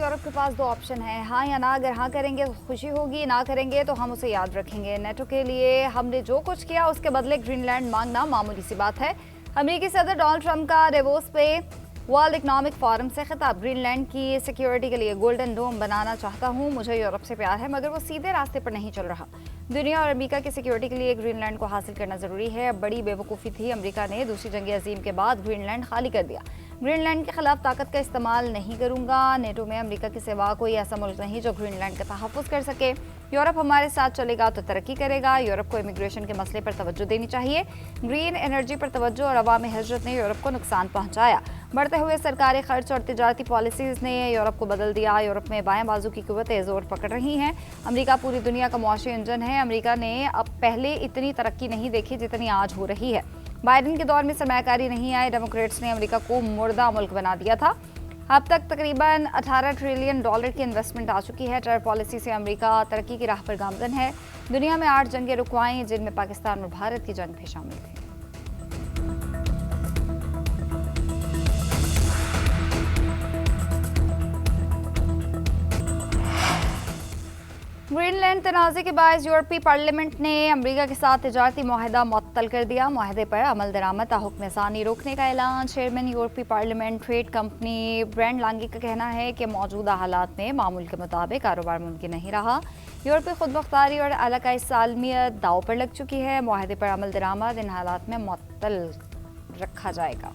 Europe के पास दो option है, हाँ या ना। अगर हाँ करेंगे तो खुशी होगी, ना करेंगे तो हम उसे याद रखेंगे। नेटो के लिए हमने जो कुछ किया उसके बदले ग्रीनलैंड मांगना मामूली सी बात है। अमेरिकी सदर डोनाल्ड ट्रंप का डेवोस पे वर्ल्ड इकोनॉमिक फोरम से खिताब। ग्रीनलैंड की सिक्योरिटी के लिए गोल्डन डोम बनाना चाहता हूँ। मुझे यूरोप से प्यार है मगर वो सीधे रास्ते पर नहीं चल रहा। दुनिया और अमेरिका की सिक्योरिटी के लिए ग्रीनलैंड को हासिल करना जरूरी है। बड़ी बेवकूफ़ी थी अमेरिका ने दूसरी जंग अजीम के बाद ग्रीनलैंड खाली कर दिया। ग्रीनलैंड के खिलाफ ताकत का इस्तेमाल नहीं करूंगा। नेटो में अमेरिका के सिवा कोई ऐसा मुल्क नहीं जो ग्रीनलैंड का तहफ़्फ़ुज़ कर सके। यूरोप हमारे साथ चलेगा तो तरक्की करेगा। यूरोप को इमिग्रेशन के मसले पर तवज्जो देनी चाहिए। ग्रीन एनर्जी पर तवज्जो और अवामी हिजरत ने यूरोप को नुकसान पहुंचाया। बढ़ते हुए सरकारी खर्च और तिजारती पॉलिसीज़ ने यूरोप को बदल दिया। यूरोप में बाएं बाजू की कुव्वतें जोर पकड़ रही हैं। अमेरिका पूरी दुनिया का मुआशी इंजन है। अमेरिका ने अब पहले इतनी तरक्की नहीं देखी जितनी आज हो रही है। बाइडेन के दौर में सरमायाकारी नहीं आए। डेमोक्रेट्स ने अमेरिका को मुर्दा मुल्क बना दिया था। अब तक तकरीबन $18 ट्रिलियन की इन्वेस्टमेंट आ चुकी है। टेरर पॉलिसी से अमेरिका तरक्की की राह पर गामजन है। दुनिया में 8 जंगें रुकवाई जिनमें पाकिस्तान और भारत की जंग भी शामिल थी। ग्रीनलैंड तनाज़े के बायस यूरोपीय पार्लियामेंट ने अमेरिका के साथ तिजारती मुआहदा मुअत्तल कर दिया। मुआहदे पर अमल दरामद हुक्म सानी रोकने का ऐलान। चेयरमैन यूरोपीय parliament trade company Bernd Lange का कहना है कि मौजूदा हालात में मामूल के मुताबिक कारोबार मुमकिन नहीं रहा। यूरोपीय खुदमुख्तारी और इलाकाई सालमियत दाव पर लग चुकी है। मुआहदे पर अमल दरामद इन हालात में मुअत्तल रखा जाएगा।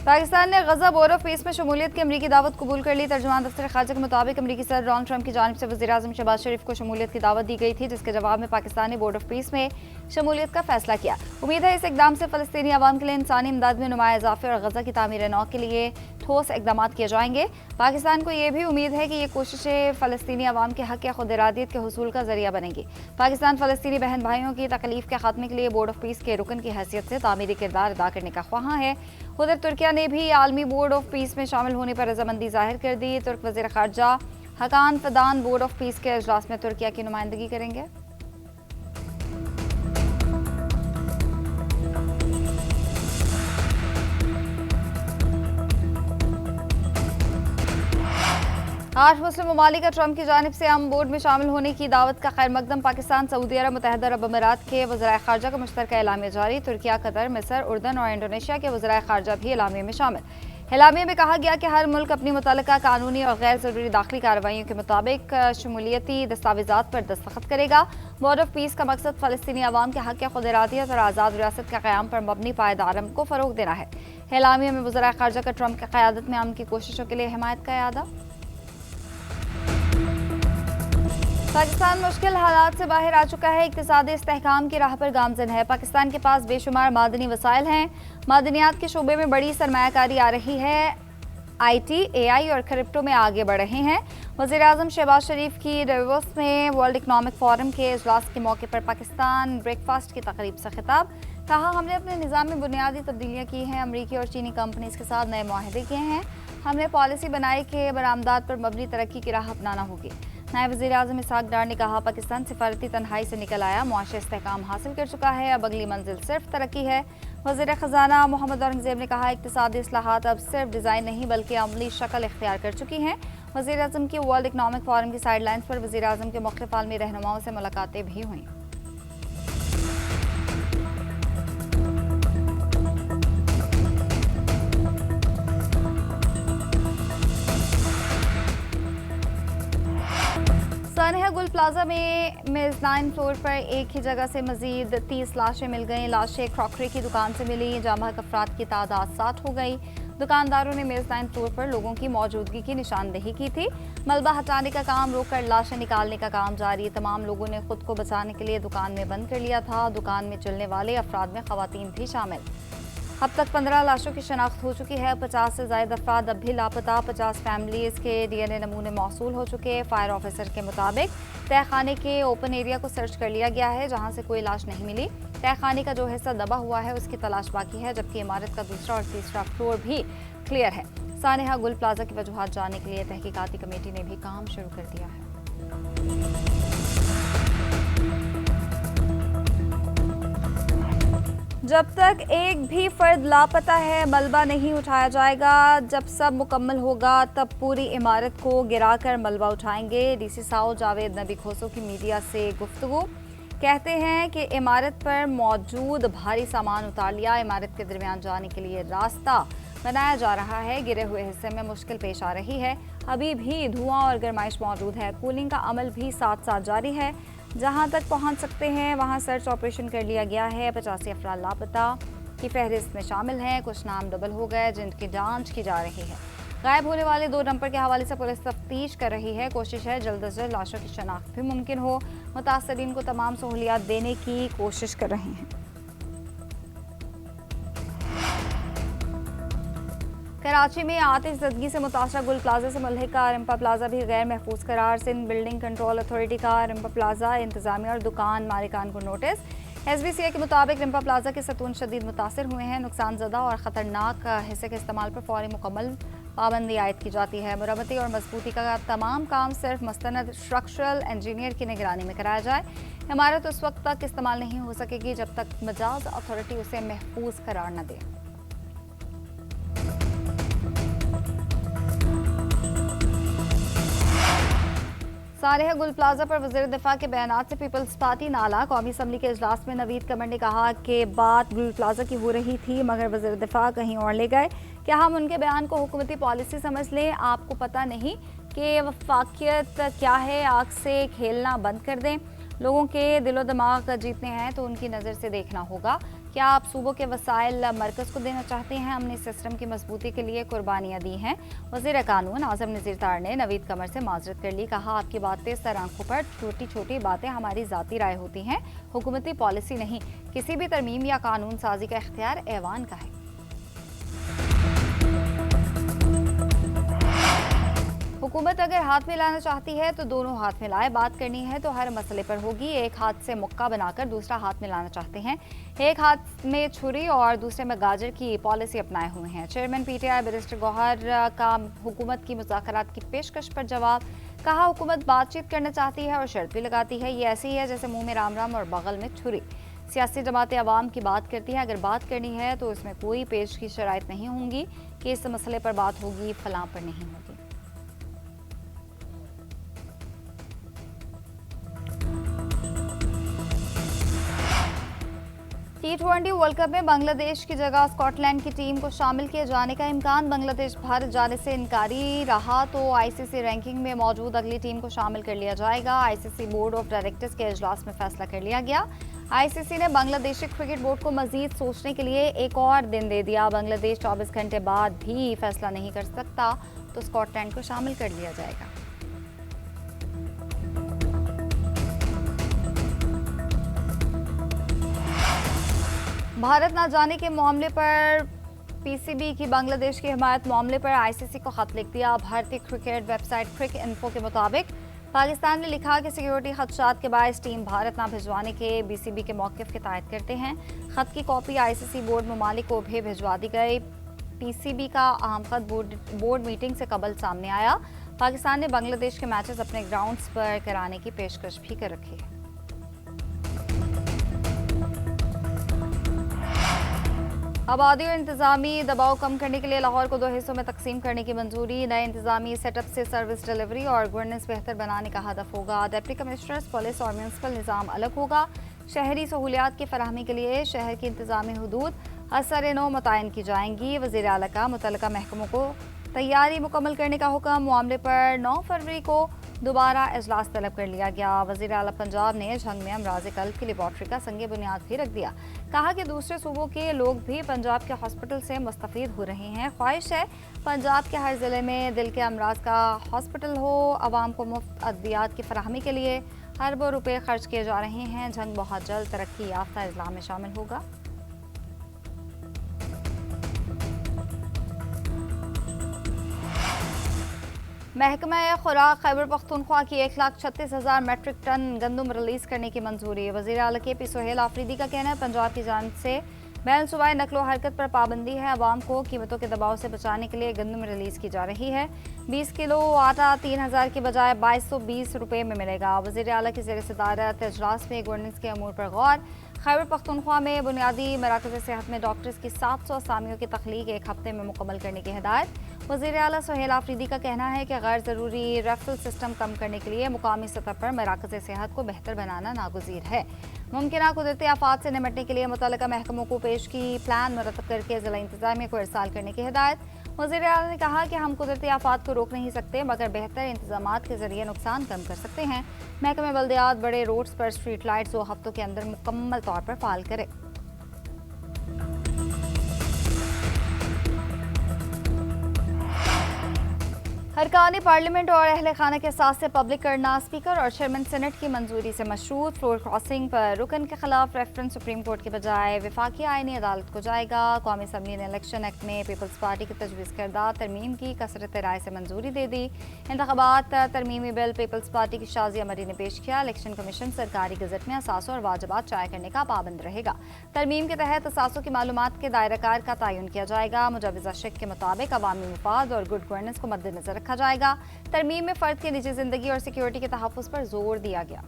पाकिस्तान ने गजा बोर्ड ऑफ पीस में शमूलियत की अमरीकी दावत कबूल कर ली। तर्जुमान दफ्तर खारजा के मुताबिक अमरीकी सदर डोनाल्ड ट्रंप की जानिब से वज़ीर आज़म शहबाज शरीफ को शमूलियत की दावत दी गई थी, जिसके जवाब में पाकिस्तान ने बोर्ड ऑफ पीस में शमूलियत का फैसला किया। उम्मीद है इस इकदाम से फ़लस्तीनी अवाम के लिए इंसानी इमदाद में नुमाया इजाफे और गजा की तामीर नौ के लिए ठोस इकदाम किए जाएंगे। पाकिस्तान को यह भी उम्मीद है कि ये कोशिशें फ़लस्तीनी अवाम के हक़ या खुद इरादियत के हुसूल का जरिया बनेगी। पाकिस्तान फ़लस्तीनी बहन भाइयों की तकलीफ के खात्मे के लिए बोर्ड ऑफ पीस के रुकन की हैसियत से तामीरी किरदार अदा करने का ख्वाहां है। उधर तुर्किया ने भी आलमी बोर्ड ऑफ पीस में शामिल होने पर रजामंदी जाहिर कर दी। तुर्क वज़ीर ख़ारजा हकान फदान बोर्ड ऑफ पीस के अजलास में तुर्किया की नुमाइंदगी करेंगे। आज मुस्लिम ममालिक का ट्रंप की जानिब से अम बोर्ड में शामिल होने की दावत का खैर मकदम। पाकिस्तान, सऊदी अरब, मुत्तहिदा अरब अमीरात के वज़राए ख़ारजा का मुश्तरका एलामिया जारी। तुर्किया, कतर, मिस्र, उर्दन और इंडोनेशिया के वज़राए ख़ारजा भी एलामिया में शामिल। एलामिया में कहा गया कि हर मुल्क अपनी मुतल्लिका कानूनी और गैर ज़रूरी दाखिली कार्रवाइयों के मुताबिक शमूलियती दस्तावेज़ात पर दस्तखत करेगा। बोर्ड ऑफ पीस का मकसद फ़लस्तीनी अवाम के हक़ खुद इरादियत और आज़ाद रियासत के क़याम पर मबनी पायदारम को फ़रोग़ देना है। एलामिया में वज़राए ख़ारजा का ट्रंप की क़यादत में अमन की कोशिशों के लिए हिमायत का इरादा। पाकिस्तान मुश्किल हालात से बाहर आ चुका है। इक़्तिसादी इस्तेहकाम की राह पर गामज़न है। पाकिस्तान के पास बेशुमार मादनी वसाइल हैं। मादनियात के शोबे में बड़ी सरमायाकारी आ रही है। IT, AI और क्रिप्टो में आगे बढ़ रहे हैं। वज़ीर आज़म शहबाज शरीफ की डेवोस में वर्ल्ड इकोनॉमिक फोरम के इजलास के मौके पर पाकिस्तान ब्रेकफास्ट की तकरीब से खिताब। कहा, हमने अपने निज़ाम में बुनियादी तब्दीलियाँ की हैं। अमरीकी और चीनी कंपनीज के साथ नए मुआहदे किए हैं। हमने पॉलिसी बनाई कि बरामदात पर मबनी तरक्की की राह अपनाना होगी। नायब वज़ीर आज़म इसहाक डार ने कहा, पाकिस्तान सिफारती तन्हाई से निकल आया, मुआशी इस्तेहकाम हासिल कर चुका है। अब अगली मंजिल सिर्फ तरक्की है। वज़ीर ख़ज़ाना मोहम्मद औरंगज़ेब ने कहा, इक़्तिसादी इस्लाहात अब सिर्फ डिज़ाइन नहीं बल्कि अमली शक्ल इख्तियार कर चुकी हैं। वज़ीर आज़म की वर्ल्ड इकोनॉमिक फोरम की साइडलाइंस पर वज़ीर आज़म के मुख्तलिफ आलमी रहनुमाओं से मुलाकातें भी हुईं। सानिया गुल प्लाजा में मेज़नाइन फ्लोर पर एक ही जगह से मजीद 30 लाशें मिल गईं। लाशें क्रॉकरी की दुकान से मिली। जामा अफराद की तादाद 7 हो गई। दुकानदारों ने मेज़नाइन फ्लोर पर लोगों की मौजूदगी की निशानदेही की थी। मलबा हटाने का काम रोककर लाशें निकालने का काम जारी। तमाम लोगों ने खुद को बचाने के लिए दुकान में बंद कर लिया था। दुकान में चलने वाले अफराद में ख़वातीन भी शामिल। अब तक 15 लाशों की शनाख्त हो चुकी है। 50 से ज़ायद अफराद अब भी लापता। 50 फैमिलीज़ के DNA नमूने मौसूल हो चुके। फायर ऑफिसर के मुताबिक तहखाने के ओपन एरिया को सर्च कर लिया गया है, जहां से कोई लाश नहीं मिली। तहखाने का जो हिस्सा दबा हुआ है उसकी तलाश बाकी है, जबकि इमारत का दूसरा और तीसरा फ्लोर भी क्लियर है। सानिया गुल प्लाजा की वजूहात जानने के लिए तहकीकाती कमेटी ने भी काम शुरू कर दिया है। जब तक एक भी फर्द लापता है मलबा नहीं उठाया जाएगा। जब सब मुकम्मल होगा तब पूरी इमारत को गिराकर मलबा उठाएंगे। डीसी साओ जावेद नबी खोसो की मीडिया से गुफ्तगू। कहते हैं कि इमारत पर मौजूद भारी सामान उतार लिया। इमारत के दरमियान जाने के लिए रास्ता बनाया जा रहा है। गिरे हुए हिस्से में मुश्किल पेश आ रही है। अभी भी धुआं और गर्माइश मौजूद है। कूलिंग का अमल भी साथ साथ जारी है। जहां तक पहुंच सकते हैं वहां सर्च ऑपरेशन कर लिया गया है। 85 अफराद लापता की फहरिस्त में शामिल हैं। कुछ नाम डबल हो गए जिनकी जांच की जा रही है। गायब होने वाले 2 नंबर के हवाले से पुलिस तफ्तीश कर रही है। कोशिश है जल्द अज जल्द लाशों की शनाख्त भी मुमकिन हो। मुतासरीन को तमाम सहूलियात देने की कोशिश कर रहे हैं। कराची में आतिश ज़दगी से मुतासरा गुल प्लाजा से मुल्हिका रिम्पा प्लाजा भी गैर महफूज करार। सिंध बिल्डिंग कंट्रोल अथॉरिटी का रिम्पा प्लाजा इंतजामिया और दुकान मालिकान को नोटिस। SBCA के मुताबिक रिम्पा प्लाजा के सतून शदीद मुतासर हुए हैं। नुकसान ज़दा और ख़तरनाक हिस्से के इस्तेमाल पर फौरी मुकम्मल पाबंदी आयद की जाती है। मरम्मती और मजबूती का तमाम काम सिर्फ मुस्तनद स्ट्रक्चरल इंजीनियर की निगरानी में कराया जाए। इमारत उस वक्त तक इस्तेमाल नहीं हो सकेगी जब तक मजाज अथॉरिटी उसे महफूज करार न दे। सारेह गुल प्लाजा पर वज़ीर दिफा के बयानात से पीपल्स पार्टी नाला। कौमी असम्बली के इजलास में नवीद कमर ने कहा कि बात गुल प्लाजा की हो रही थी मगर वज़ीर दिफा कहीं और ले गए। क्या हम उनके बयान को हुकूमती पॉलिसी समझ लें? आपको पता नहीं कि वफाकियत क्या है? आग से खेलना बंद कर दें। लोगों के दिलो दिमाग जीतने हैं तो उनकी नज़र से देखना होगा। क्या आप सूबों के वसाइल मरकज़ को देना चाहते हैं? हमने सिस्टम की मजबूती के लिए कुर्बानियाँ दी हैं। वज़ीर कानून आज़म नज़ीर तार ने नवीद कमर से माजरत कर ली। कहा आपकी बातें सर आंखों पर, छोटी छोटी बातें हमारी ज़ाती राय होती हैं, हुकूमती पॉलिसी नहीं। किसी भी तरमीम या कानून साजी का इख्तियार ऐवान का है। हुकूमत अगर हाथ में लाना चाहती है तो दोनों हाथ में लाए। बात करनी है तो हर मसले पर होगी। एक हाथ से मुक्का बनाकर दूसरा हाथ में लाना चाहते हैं। एक हाथ में छुरी और दूसरे में गाजर की पॉलिसी अपनाए हुए हैं। चेयरमैन PTI बैरिस्टर गौहर का हुकूमत की मुज़ाकरात की पेशकश पर जवाब। कहा हुकूमत बातचीत करना चाहती है और शर्त भी लगाती है। ये ऐसी है जैसे मुंह में राम राम और बगल में छुरी। सियासी जमातें अवाम की बात करती हैं। अगर बात करनी है तो इसमें कोई पेश की शराइत नहीं होंगी कि इस मसले पर बात होगी, फलां पर नहीं होगी। T20 वर्ल्ड कप में बांग्लादेश की जगह स्कॉटलैंड की टीम को शामिल किए जाने का इम्कान। बांग्लादेश भारत जाने से इनकारी रहा तो ICC रैंकिंग में मौजूद अगली टीम को शामिल कर लिया जाएगा। ICC बोर्ड ऑफ डायरेक्टर्स के इजलास में फैसला कर लिया गया। ICC ने बांग्लादेशी क्रिकेट बोर्ड को मजीद सोचने के लिए एक और दिन दे दिया। बांग्लादेश 24 घंटे बाद भी फैसला नहीं कर सकता तो स्कॉटलैंड को शामिल कर लिया जाएगा। भारत ना जाने के मामले पर PCB की बांग्लादेश की हिमायत मामले पर ICC को खत लिख दिया। भारतीय क्रिकेट वेबसाइट क्रिक इन्फो के मुताबिक पाकिस्तान ने लिखा कि सिक्योरिटी खदशात के बायस टीम भारत ना भिजवाने के BCB के मौक़िफ़ की तायद करते हैं। खत की कॉपी ICC बोर्ड ममालिक को भी भिजवा दी गई। PCB का अहम खत बोर्ड मीटिंग से कबल सामने आया। पाकिस्तान ने बांग्लादेश के मैचेस अपने ग्राउंड्स पर कराने की पेशकश भी कर रखी है। आबादी और इंतजामी दबाव कम करने के लिए लाहौर को 2 हिस्सों में तकसीम करने की मंजूरी। नए इंतजामी सेटअप से सर्विस डिलीवरी और गवर्नेंस बेहतर बनाने का हदफ होगा। डिप्टी कमिश्नर्स, पुलिस और म्यूनसिपल निज़ाम अलग होगा। शहरी सहूलियात की फराहमी के लिए शहर की इंतजामी हदूद असर-ए-नौ मुतय्यन की जाएंगी। वज़ीर आला का मुतल्लिका महकमों को तैयारी मुकम्मल करने का हुक्म। मामले पर 9 फरवरी को दोबारा इजलास तलब कर लिया गया। वज़ीर आला पंजाब ने झंग में अमराज़ कल्ब की लेबॉर्ट्री का संगे बुनियाद भी रख दिया। कहा कि दूसरे सूबों के लोग भी पंजाब के हॉस्पिटल से मुस्तफ़ीद हो रहे हैं। ख्वाहिश है पंजाब के हर ज़िले में दिल के अमराज का हॉस्पिटल हो। आवाम को मुफ्त अद्वियात की फराहमी के लिए अरबों रुपये खर्च किए जा रहे हैं। झंग बहुत जल्द तरक्की याफ्ता इस्लाम में शामिल होगा। महकमा खुराक खैबर पख्तूनख्वा की 1,36,000 मेट्रिक टन गंदम रिलीज़ करने की मंजूरी। वज़ीर आला KP सोहेल आफरीदी का कहना है पंजाब की जानिब से बैन सूबाई नकलो हरकत पर पाबंदी है। अवाम को कीमतों के दबाव से बचाने के लिए गंदम रिलीज की जा रही है। 20 किलो आटा 3000 के बजाय 2220 रुपये में मिलेगा। वज़ीर आला की ज़ेर सदारत इजलास में गवर्नेंस के अमूर पर गौर। खैबर पख्तूनख्वा में बुनियादी मराकज़ सेहत में डॉक्टर्स की 700 असामियों की तख्लीक एक हफ्ते में मुकम्मल करने की हिदायत। वज़ीर आला सुहेल आफरीदी का कहना है कि गैर ज़रूरी रेफरल सिस्टम कम करने के लिए मुकामी सतह पर मराकज़ सेहत को बेहतर बनाना नागुज़ीर है। मुमकिन कुदरती आफात से निपटने के लिए मुतल्लिका महकमों को पेश की प्लान मुरतब करके ज़िला इंतज़ामिया को इरसाल करने की हिदायत। वज़ीर आला ने कहा कि हम कुदरती आफात को रोक नहीं सकते मगर बेहतर इंतजामात के जरिए नुकसान कम कर सकते हैं। महकमे बल्दियात बड़े रोड्स पर स्ट्रीट लाइट्स 2 हफ्तों के अंदर मुकम्मल तौर पर फाल करे। अरकान पार्लियामेंट और अहले खाना के साथ से पब्लिक करना स्पीकर और चेयरमैन सेनेट की मंजूरी से मशरूत। फ्लोर क्रॉसिंग पर रुकन के खिलाफ रेफरेंस सुप्रीम कोर्ट के बजाय विफाकी आईनी अदालत को जाएगा। कौमी असम्बली ने इलेक्शन एक्ट में पीपल्स पार्टी की तजवीज़ करदा तरमीम की कसरत राय से मंजूरी दे दी। इंतखाबात तरमीमी बिल पीपल्स पार्टी की शाजिया मरी ने पेश किया। इलेक्शन कमीशन सरकारी गजट में असासों और वाजबात शाया करने का पाबंद रहेगा। तरमीम के तहत असासों की मालूमात के दायराकार का तयन किया जाएगा। मुजवज़ा शिक के मुताबिक अवामी मुफाद और गुड गवर्नेंस को मद्देनजर रखा जाएगा। तरमीम में फर्द की निजी जिंदगी और सिक्योरिटी के तहफ़्फ़ुज़ पर जोर दिया गया।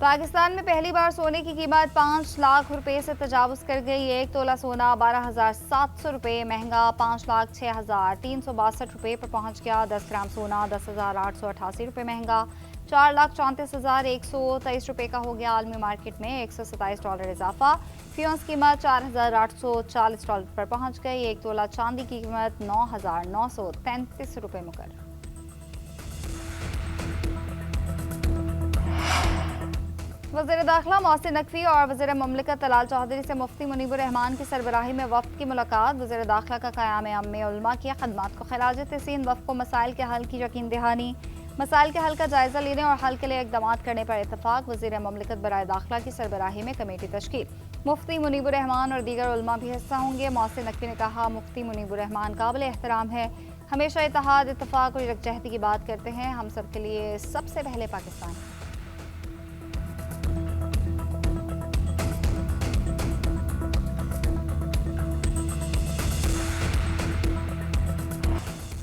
पाकिस्तान में पहली बार सोने की कीमत 5 लाख रुपए से तजावुज़ कर गई। 1 तोला सोना 12,700 रुपये महंगा 5,06,362 रुपये पर पहुंच गया। 10 ग्राम सोना 10,888 रुपये महंगा 4,34,123 रुपये का हो गया। आलमी मार्केट में $127 इजाफा। फियोंस कीमत 4,840 डॉलर पर पहुंच गई। 1 तोला चांदी की कीमत 9,933 रुपये मुकर्रर। वज़ीर दाखिला मोहसिन नकवी और वज़ीर मुमलिकत तलाल चौधरी से मुफ्ती मुनीबुर रहमान की सरबराही में वफ़द की मुलाकात। वज़ीर दाखिला का क़याम अम्मे उलमा की खदमात को खिराज तहसीन। वफ़द को मसाइल के हल की यकीन दहानी, मसाइल के हल का जायजा लेने और हल के लिए इक़दाम करने पर इत्तफाक। वज़ीर मुमलिकत बराए दाखिला की सरबराही में कमेटी तश्कील। मुफ्ती मुनीबुर रहमान और दीगर उलमा भी हिस्सा होंगे। मोहसिन नकवी ने कहा मुफ्ती मुनीबुर रहमान काबिल एहतराम है, हमेशा इत्तेहाद इत्तफाक और यकजहती की बात करते हैं। हम सब के लिए सबसे पहले पाकिस्तान।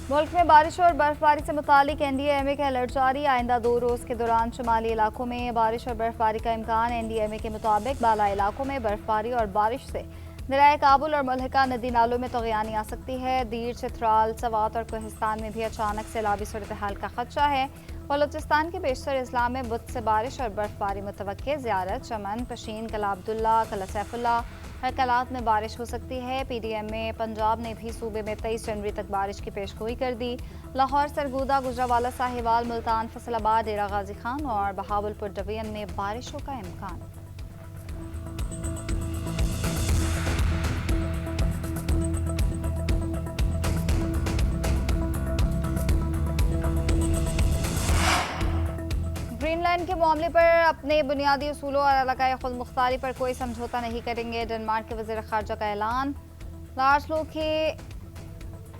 मुल्क में बारिश और बर्फबारी से मुतालिक NDMA का अलर्ट जारी। आइंदा 2 रोज़ के दौरान शुमाली इलाकों में बारिश और बर्फबारी का इम्कान। NDMA के मुताबिक बाला इलाकों में बर्फबारी और बारिश से दरियाए काबुल और मुल्हिका नदी नालों में तग़यानी आ सकती है। दीर, चित्राल, सवात और कोहिस्तान में भी अचानक सैलाबी सूरत हाल का खदशा है। बलोचिस्तान के बेशतर अजला में बुध से बारिश और बर्फबारी मुतवक्के। ज़ियारत, चमन, पशीन, कला अब्दुल्ला, कला सैफुल्ला हरकलात में बारिश हो सकती है। PDM में पंजाब ने भी सूबे में 23 जनवरी तक बारिश की पेशगोई कर दी। लाहौर, सरगोदा, गुजरावाला, साहिवाल, मुल्तान, फैसलाबाद, डेरा गाजी खान और बहावलपुर डिवीजन में बारिशों का इम्कान। ग्रीनलैंड के मामले पर अपने बुनियादी उसूलों और इलाकाई खुद मुख्तारी पर कोई समझौता नहीं करेंगे। डेनमार्क के वज़ीर ख़ारजा का ऐलान। लास्लो के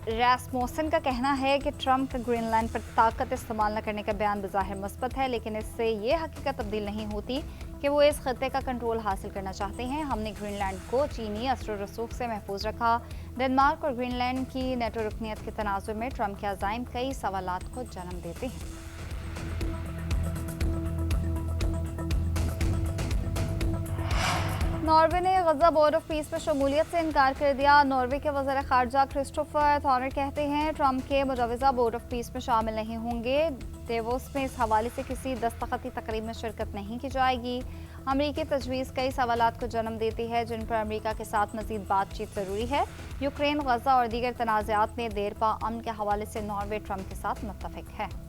रैसमुसन का कहना है कि ट्रंप का ग्रीनलैंड पर ताकत इस्तेमाल न करने का बयान बज़ाहिर मुस्बत है, लेकिन इससे ये हकीकत तब्दील नहीं होती कि वो इस खत्ते का कंट्रोल हासिल करना चाहते हैं। हमने ग्रीनलैंड को चीनी असर रसूख से महफूज रखा। डेनमार्क और ग्रीनलैंड की नेटो रुकनीत के तनाजुर में ट्रंप के अज़ाइम कई सवालात को जन्म देते हैं। नॉर्वे ने गजा बोर्ड ऑफ पीस पर शमूलियत से इनकार कर दिया। नॉर्वे के वज़ीर ख़ारजा क्रिस्टोफर थॉनर कहते हैं ट्रंप के मुजवज़ा बोर्ड ऑफ पीस में शामिल नहीं होंगे। डेवोस में इस हवाले से किसी दस्तखती तकरीब में शिरकत नहीं की जाएगी। अमरीकी तजवीज़ कई सवालात को जन्म देती है जिन पर अमरीका के साथ मज़ीद बातचीत ज़रूरी है। यूक्रेन, गजा और दीगर तनाज़ात में देर पा अमन के हवाले से नॉर्वे ट्रंप के साथ मुत्तफ़िक है।